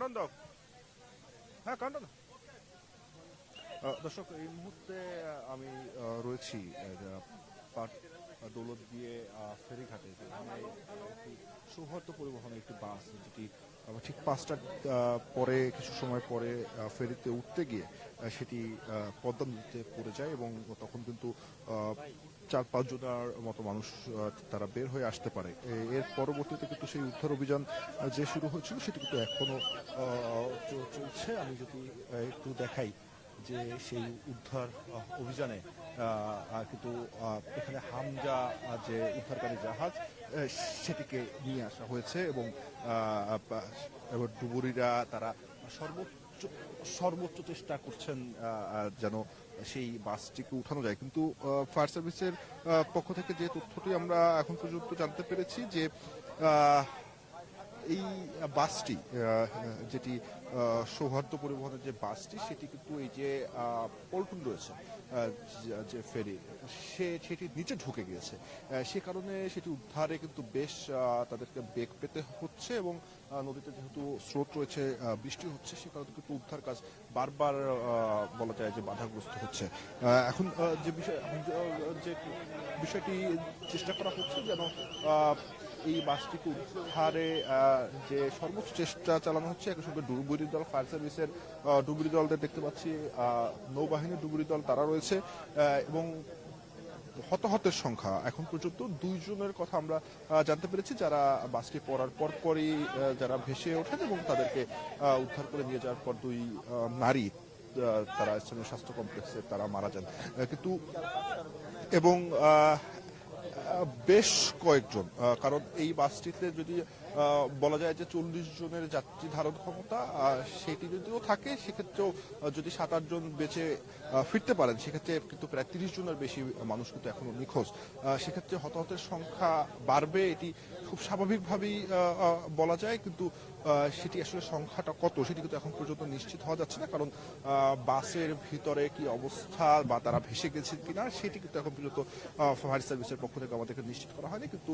নন্দক হ্যাঁ কান্ডন দর্শক এই মুহূর্তে আমি রয়েছি দৌলত দিয়ে ফেরিঘাটে যেখানে একটি সৌহার্দ্য পরিবহনের একটি বাস যেটি ঠিক 5টার পরে কিছু সময় পরে ফেরিতে উঠতে গিয়ে সেটি পদ্মা নদীতে পড়ে যায় এবং তখন কিন্তু 4-5 জনের মতো মানুষ তারা বের হয়ে আসতে পারে। এর পরবর্তীতে কিন্তু সেই উদ্ধার অভিযান যে শুরু হয়েছিল সেটি কিন্তু এখনো চলছে। আমি যদি একটু দেখাই যে সেই উদ্ধার অভিযানে কিন্তু এখানে হামজা যে উদ্ধারকারী জাহাজ সেটিকে নিয়ে আসা হয়েছে এবং ডুবুরিরা তারা সর্বোচ্চ চেষ্টা করছেন যেন সেই বাসটিকে উঠানো যায়। কিন্তু ফায়ার সার্ভিসের পক্ষ থেকে যে তথ্যটি আমরা এখন পর্যন্ত জানতে পেরেছি যে এই বাসটি যেটি সৌহার্দ্য পরিবহনের যে বাসটি সেটি কিন্তু এই যে পল্টন রয়েছে যে ফেরি সেটি নিচে ঢুকে গিয়েছে। সে কারণে সেটি উদ্ধারে কিন্তু বেশ তাদেরকে বেগ পেতে হচ্ছে এবং নদীতে যেহেতু স্রোত রয়েছে, বৃষ্টি হচ্ছে, সে কারণে কিন্তু উদ্ধার কাজ বারবার বলা যায় যে বাধাগ্রস্ত হচ্ছে। এখন যে বিষয়টি চেষ্টা করা হচ্ছে যেন এই বাসটিকে উদ্ধারে যে সর্বোচ্চ চেষ্টা চালানো হচ্ছে। একই সঙ্গে ডুবুরি দল, ফায়ার সার্ভিসের ডুবুরি দলদের দেখতে পাচ্ছি, নৌবাহিনীর ডুবুরি দল তারা রয়েছে এবং হতাহতের সংখ্যা এখন পর্যন্ত 2 জনের কথা আমরা জানতে পেরেছি, যারা বাসটি পড়ার পরপরই যারা ভেসে ওঠেন এবং তাদেরকে উদ্ধার করে নিয়ে যাওয়ার পর 2 নারী তারা স্থানীয় স্বাস্থ্য কমপ্লেক্সে তারা মারা যান। কিন্তু এবং বেশ কয়েকজন, কারণ এই বাসটিতে যদি বলা যায় যে 40 জনের যাত্রী ধারণ ক্ষমতা, সেটি যদিও থাকে সেক্ষেত্রেও যদি 7-8 জন বেঁচে ফিরতে পারেন সেক্ষেত্রে কিন্তু প্রায় 30 জনের বেশি মানুষ কিন্তু এখনো নিখোঁজ। সেক্ষেত্রে হতাহতের সংখ্যা বাড়বে এটি খুব স্বাভাবিকভাবেই বলা যায়, কিন্তু সেটি আসলে সংখ্যাটা কত সেটি কিন্তু এখন পর্যন্ত নিশ্চিত হওয়া যাচ্ছে না, কারণ বাসের ভিতরে কি অবস্থা বা তারা ভেসে গেছে কিনা সেটি কিন্তু এখন পর্যন্ত ফায়ার সার্ভিসের পক্ষ থেকে আমাদেরকে নিশ্চিত করা হয়নি। কিন্তু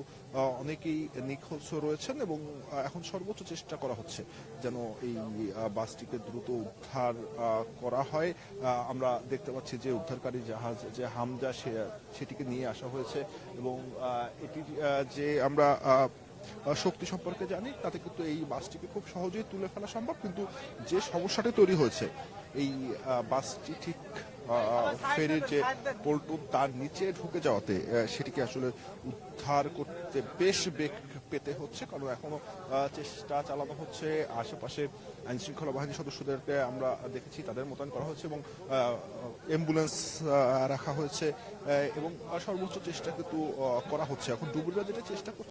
অনেকেই নিখোঁজ রয়েছেন এবং এখন সর্বোচ্চ চেষ্টা করা হচ্ছে যেন এই বাসটিকে দ্রুত উদ্ধার করা হয়। আমরা দেখতে পাচ্ছি যে উদ্ধারকারী জাহাজ যে হামজা সেটিকে নিয়ে আসা হয়েছে এবং এটি যে আমরা শক্তি সম্পর্কে জানি তাতে কিন্তু এই বাসটিকে খুব সহজেই তুলে ফেলা সম্ভব। কিন্তু যে সমস্যাটি তৈরি হয়েছে এই বাসটি ঠিক ফেরির যে পল্টন তার নিচে ঢুকে যাওয়াতে সেটিকে আসলে উদ্ধার করতে বেশ বেগ পেতে হচ্ছে, কারণ এখনো চেষ্টা চালানো হচ্ছে। আশেপাশে আইন শৃঙ্খলা বাহিনীর সদস্যদেরকে আমরা দেখেছি, তাদের মোতায়েন করা হয়েছে এবং অ্যাম্বুলেন্স রাখা হয়েছে এবং সর্বোচ্চ চেষ্টা কিন্তু করা হচ্ছে। এখন ডুবুরিরা যেটা চেষ্টা করছে